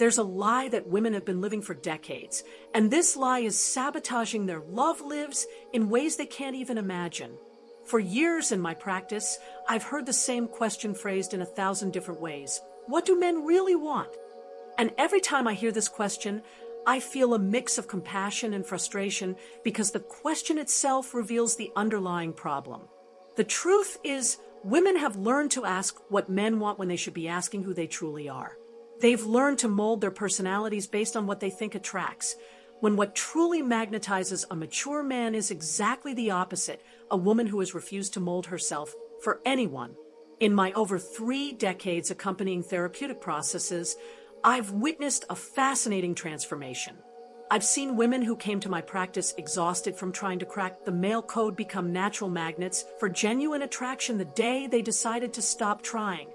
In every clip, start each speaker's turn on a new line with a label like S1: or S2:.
S1: There's a lie that women have been living for decades, and this lie is sabotaging their love lives in ways they can't even imagine. For years in my practice, I've heard the same question phrased in 1,000 different ways. What do men really want? And every time I hear this question, I feel a mix of compassion and frustration because the question itself reveals the underlying problem. The truth is, women have learned to ask what men want when they should be asking who they truly are. They've learned to mold their personalities based on what they think attracts, when what truly magnetizes a mature man is exactly the opposite, a woman who has refused to mold herself for anyone. In my over 3 decades accompanying therapeutic processes, I've witnessed a fascinating transformation. I've seen women who came to my practice exhausted from trying to crack the male code become natural magnets for genuine attraction the day they decided to stop trying.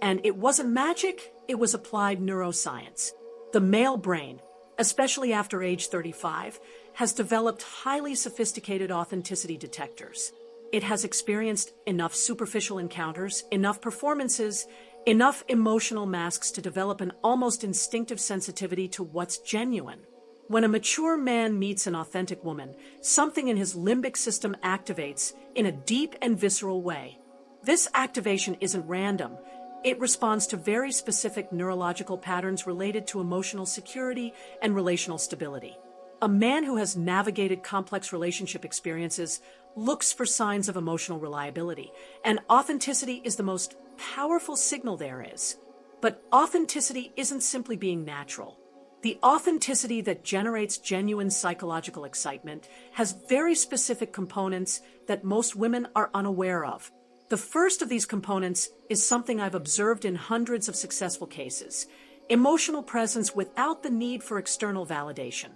S1: And it wasn't magic, it was applied neuroscience. The male brain, especially after age 35, has developed highly sophisticated authenticity detectors. It has experienced enough superficial encounters, enough performances, enough emotional masks to develop an almost instinctive sensitivity to what's genuine. When a mature man meets an authentic woman, something in his limbic system activates in a deep and visceral way. This activation isn't random. It responds to very specific neurological patterns related to emotional security and relational stability. A man who has navigated complex relationship experiences looks for signs of emotional reliability, and authenticity is the most powerful signal there is. But authenticity isn't simply being natural. The authenticity that generates genuine psychological excitement has very specific components that most women are unaware of. The first of these components is something I've observed in hundreds of successful cases: emotional presence without the need for external validation.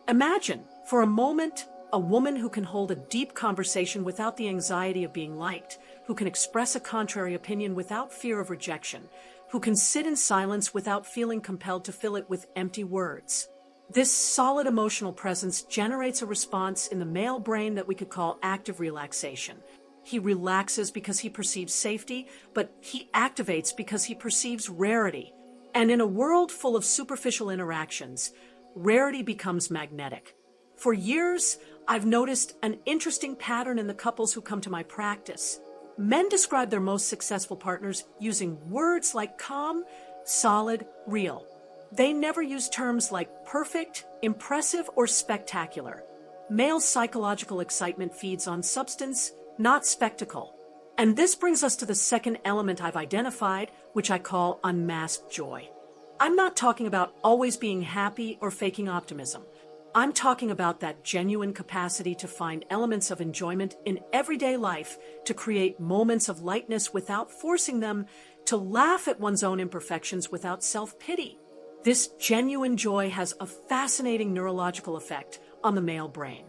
S1: Imagine, for a moment, a woman who can hold a deep conversation without the anxiety of being liked, who can express a contrary opinion without fear of rejection, who can sit in silence without feeling compelled to fill it with empty words. This solid emotional presence generates a response in the male brain that we could call active relaxation. He relaxes because he perceives safety, but he activates because he perceives rarity. And in a world full of superficial interactions, rarity becomes magnetic. For years, I've noticed an interesting pattern in the couples who come to my practice. Men describe their most successful partners using words like calm, solid, real. They never use terms like perfect, impressive, or spectacular. Male psychological excitement feeds on substance, not spectacle. And this brings us to the second element I've identified, which I call unmasked joy. I'm not talking about always being happy or faking optimism. I'm talking about that genuine capacity to find elements of enjoyment in everyday life, to create moments of lightness without forcing them, to laugh at one's own imperfections without self-pity. This genuine joy has a fascinating neurological effect on the male brain.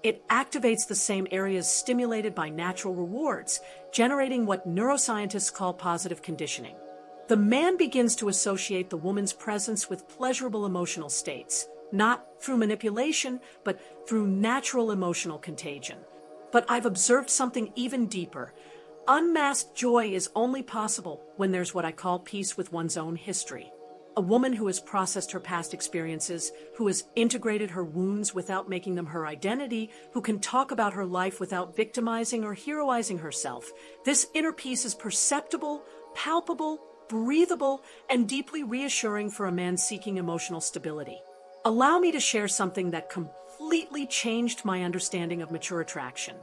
S1: It activates the same areas stimulated by natural rewards, generating what neuroscientists call positive conditioning. The man begins to associate the woman's presence with pleasurable emotional states, not through manipulation, but through natural emotional contagion. But I've observed something even deeper. Unmasked joy is only possible when there's what I call peace with one's own history. A woman who has processed her past experiences, who has integrated her wounds without making them her identity, who can talk about her life without victimizing or heroizing herself. This inner peace is perceptible, palpable, breathable, and deeply reassuring for a man seeking emotional stability. Allow me to share something that completely changed my understanding of mature attraction.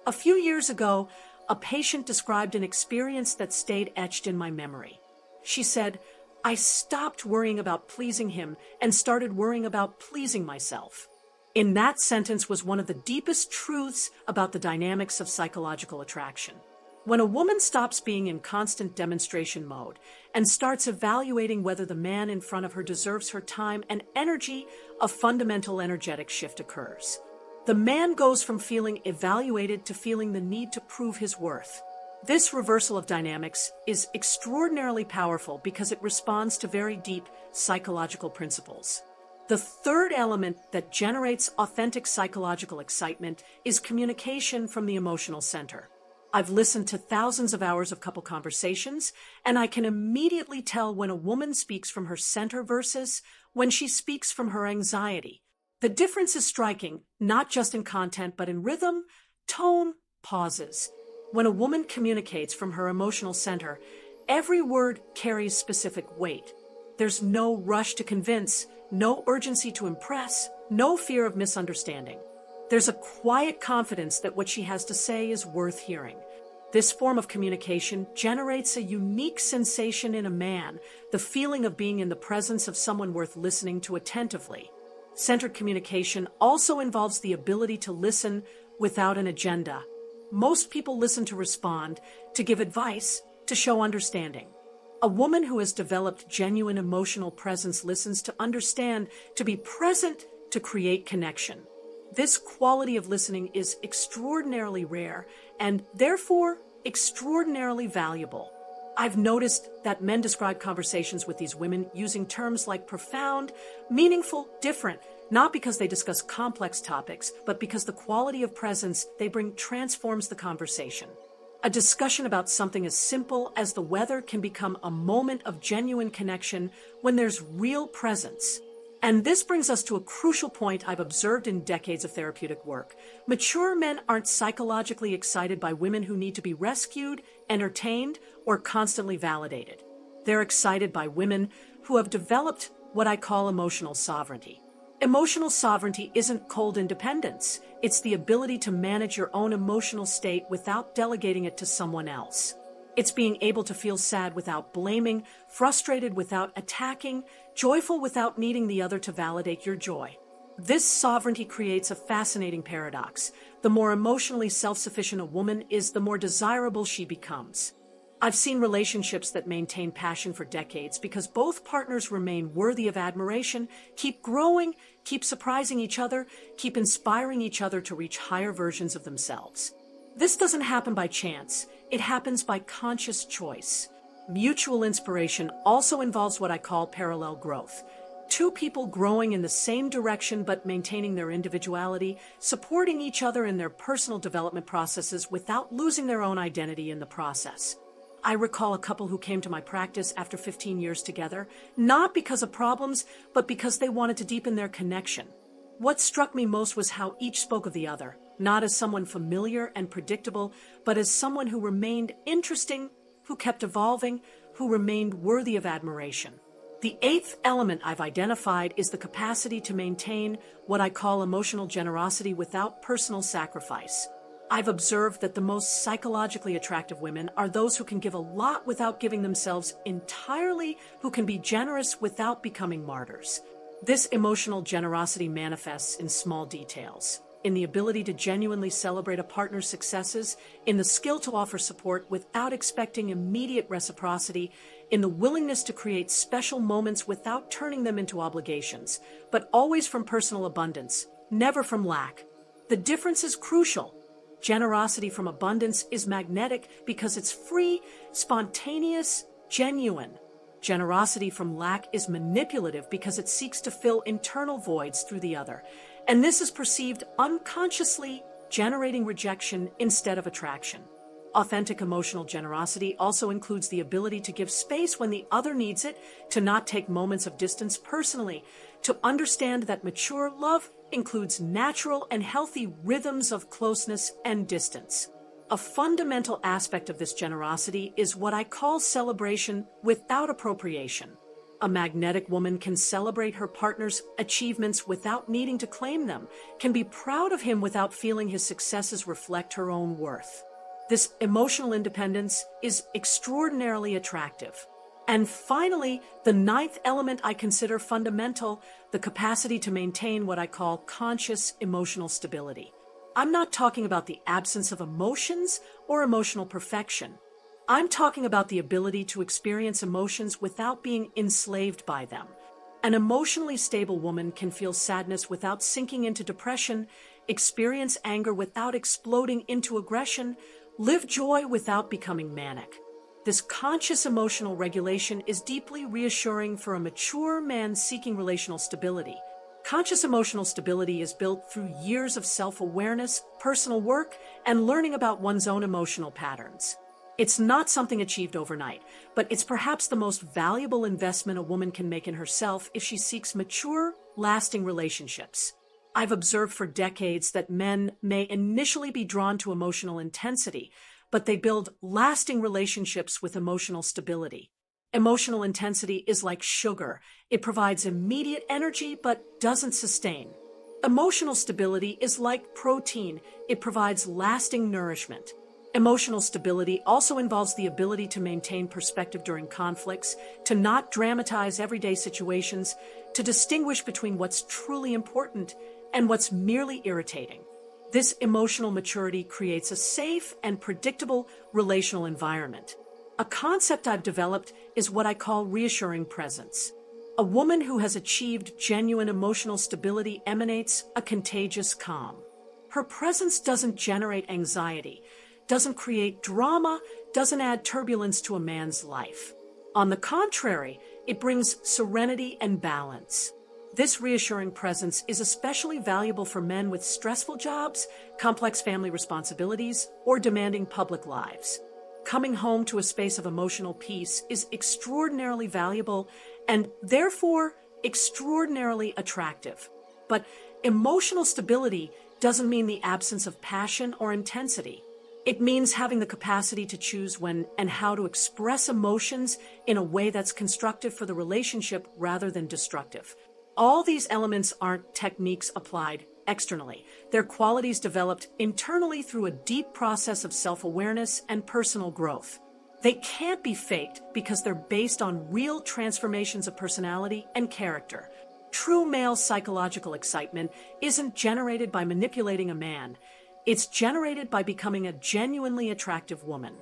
S1: A few years ago, a patient described an experience that stayed etched in my memory. She said, "I stopped worrying about pleasing him and started worrying about pleasing myself." In that sentence was one of the deepest truths about the dynamics of psychological attraction. When a woman stops being in constant demonstration mode and starts evaluating whether the man in front of her deserves her time and energy, a fundamental energetic shift occurs. The man goes from feeling evaluated to feeling the need to prove his worth. This reversal of dynamics is extraordinarily powerful because it responds to very deep psychological principles. The third element that generates authentic psychological excitement is communication from the emotional center. I've listened to thousands of hours of couple conversations, and I can immediately tell when a woman speaks from her center versus when she speaks from her anxiety. The difference is striking, not just in content, but in rhythm, tone, pauses. When a woman communicates from her emotional center, every word carries specific weight. There's no rush to convince, no urgency to impress, no fear of misunderstanding. There's a quiet confidence that what she has to say is worth hearing. This form of communication generates a unique sensation in a man, the feeling of being in the presence of someone worth listening to attentively. Centered communication also involves the ability to listen without an agenda. Most people listen to respond, to give advice, to show understanding. A woman who has developed genuine emotional presence listens to understand, to be present, to create connection. This quality of listening is extraordinarily rare and therefore extraordinarily valuable. I've noticed that men describe conversations with these women using terms like profound, meaningful, different, not because they discuss complex topics, but because the quality of presence they bring transforms the conversation. A discussion about something as simple as the weather can become a moment of genuine connection when there's real presence. And this brings us to a crucial point I've observed in decades of therapeutic work. Mature men aren't psychologically excited by women who need to be rescued, entertained, or constantly validated. They're excited by women who have developed what I call emotional sovereignty. Emotional sovereignty isn't cold independence. It's the ability to manage your own emotional state without delegating it to someone else. It's being able to feel sad without blaming, frustrated without attacking, joyful without needing the other to validate your joy. This sovereignty creates a fascinating paradox. The more emotionally self-sufficient a woman is, the more desirable she becomes. I've seen relationships that maintain passion for decades because both partners remain worthy of admiration, keep growing, keep surprising each other, keep inspiring each other to reach higher versions of themselves. This doesn't happen by chance. It happens by conscious choice. Mutual inspiration also involves what I call parallel growth. Two people growing in the same direction but maintaining their individuality, supporting each other in their personal development processes without losing their own identity in the process. I recall a couple who came to my practice after 15 years together, not because of problems, but because they wanted to deepen their connection. What struck me most was how each spoke of the other, not as someone familiar and predictable, but as someone who remained interesting, who kept evolving, who remained worthy of admiration. The eighth element I've identified is the capacity to maintain what I call emotional generosity without personal sacrifice. I've observed that the most psychologically attractive women are those who can give a lot without giving themselves entirely, who can be generous without becoming martyrs. This emotional generosity manifests in small details, in the ability to genuinely celebrate a partner's successes, in the skill to offer support without expecting immediate reciprocity, in the willingness to create special moments without turning them into obligations, but always from personal abundance, never from lack. The difference is crucial. Generosity from abundance is magnetic because it's free, spontaneous, genuine. Generosity from lack is manipulative because it seeks to fill internal voids through the other. And this is perceived unconsciously, generating rejection instead of attraction. Authentic emotional generosity also includes the ability to give space when the other needs it, to not take moments of distance personally, to understand that mature love includes natural and healthy rhythms of closeness and distance. A fundamental aspect of this generosity is what I call celebration without appropriation. A magnetic woman can celebrate her partner's achievements without needing to claim them, can be proud of him without feeling his successes reflect her own worth. This emotional independence is extraordinarily attractive. And finally, the ninth element I consider fundamental, the capacity to maintain what I call conscious emotional stability. I'm not talking about the absence of emotions or emotional perfection. I'm talking about the ability to experience emotions without being enslaved by them. An emotionally stable woman can feel sadness without sinking into depression, experience anger without exploding into aggression, live joy without becoming manic. This conscious emotional regulation is deeply reassuring for a mature man seeking relational stability. Conscious emotional stability is built through years of self-awareness, personal work, and learning about one's own emotional patterns. It's not something achieved overnight, but it's perhaps the most valuable investment a woman can make in herself if she seeks mature, lasting relationships. I've observed for decades that men may initially be drawn to emotional intensity, but they build lasting relationships with emotional stability. Emotional intensity is like sugar. It provides immediate energy but doesn't sustain. Emotional stability is like protein. It provides lasting nourishment. Emotional stability also involves the ability to maintain perspective during conflicts, to not dramatize everyday situations, to distinguish between what's truly important and what's merely irritating. This emotional maturity creates a safe and predictable relational environment. A concept I've developed is what I call reassuring presence. A woman who has achieved genuine emotional stability emanates a contagious calm. Her presence doesn't generate anxiety, doesn't create drama, doesn't add turbulence to a man's life. On the contrary, it brings serenity and balance. This reassuring presence is especially valuable for men with stressful jobs, complex family responsibilities, or demanding public lives. Coming home to a space of emotional peace is extraordinarily valuable and therefore extraordinarily attractive. But emotional stability doesn't mean the absence of passion or intensity. It means having the capacity to choose when and how to express emotions in a way that's constructive for the relationship rather than destructive. All these elements aren't techniques applied externally. They're qualities developed internally through a deep process of self-awareness and personal growth. They can't be faked because they're based on real transformations of personality and character. True male psychological excitement isn't generated by manipulating a man. It's generated by becoming a genuinely attractive woman.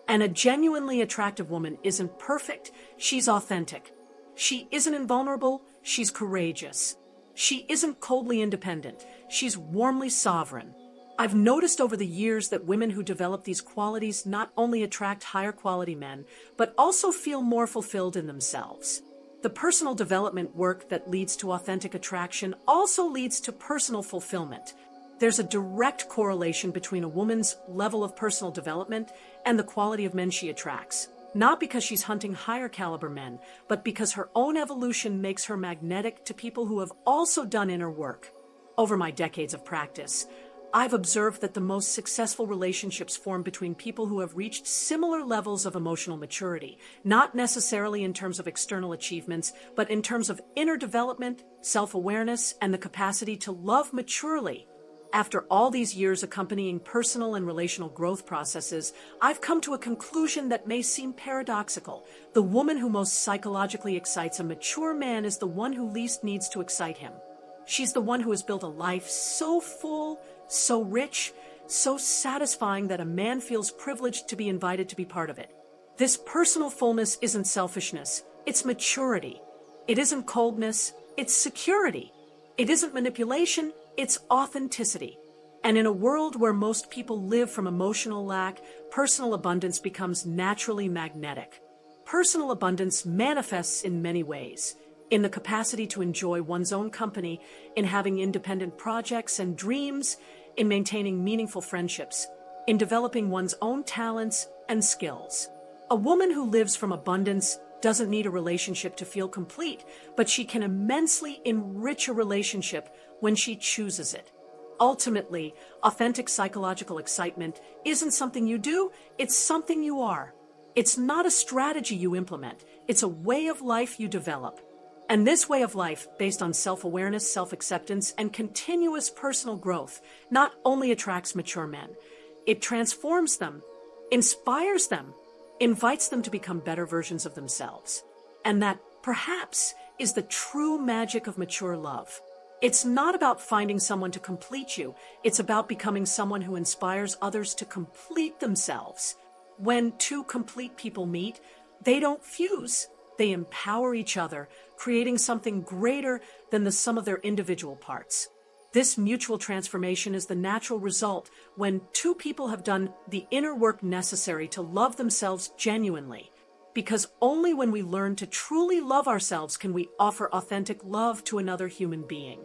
S1: And a genuinely attractive woman isn't perfect, she's authentic. She isn't invulnerable, she's courageous. She isn't coldly independent, she's warmly sovereign. I've noticed over the years that women who develop these qualities not only attract higher quality men, but also feel more fulfilled in themselves. The personal development work that leads to authentic attraction also leads to personal fulfillment. There's a direct correlation between a woman's level of personal development and the quality of men she attracts. Not because she's hunting higher caliber men, but because her own evolution makes her magnetic to people who have also done inner work. Over my decades of practice, I've observed that the most successful relationships form between people who have reached similar levels of emotional maturity, not necessarily in terms of external achievements, but in terms of inner development, self-awareness, and the capacity to love maturely. After all these years accompanying personal and relational growth processes, I've come to a conclusion that may seem paradoxical. The woman who most psychologically excites a mature man is the one who least needs to excite him. She's the one who has built a life so full, so rich, so satisfying that a man feels privileged to be invited to be part of it. This personal fullness isn't selfishness, it's maturity. It isn't coldness, it's security. It isn't manipulation, it's authenticity. And in a world where most people live from emotional lack, personal abundance becomes naturally magnetic. Personal abundance manifests in many ways. In the capacity to enjoy one's own company, in having independent projects and dreams, in maintaining meaningful friendships, in developing one's own talents and skills. A woman who lives from abundance doesn't need a relationship to feel complete, but she can immensely enrich a relationship when she chooses it. Ultimately, authentic psychological excitement isn't something you do, it's something you are. It's not a strategy you implement, it's a way of life you develop. And this way of life, based on self-awareness, self-acceptance, and continuous personal growth, not only attracts mature men, it transforms them, inspires them, invites them to become better versions of themselves. And that, perhaps, is the true magic of mature love. It's not about finding someone to complete you, it's about becoming someone who inspires others to complete themselves. When two complete people meet, they don't fuse, they empower each other, creating something greater than the sum of their individual parts. This mutual transformation is the natural result when two people have done the inner work necessary to love themselves genuinely. Because only when we learn to truly love ourselves can we offer authentic love to another human being.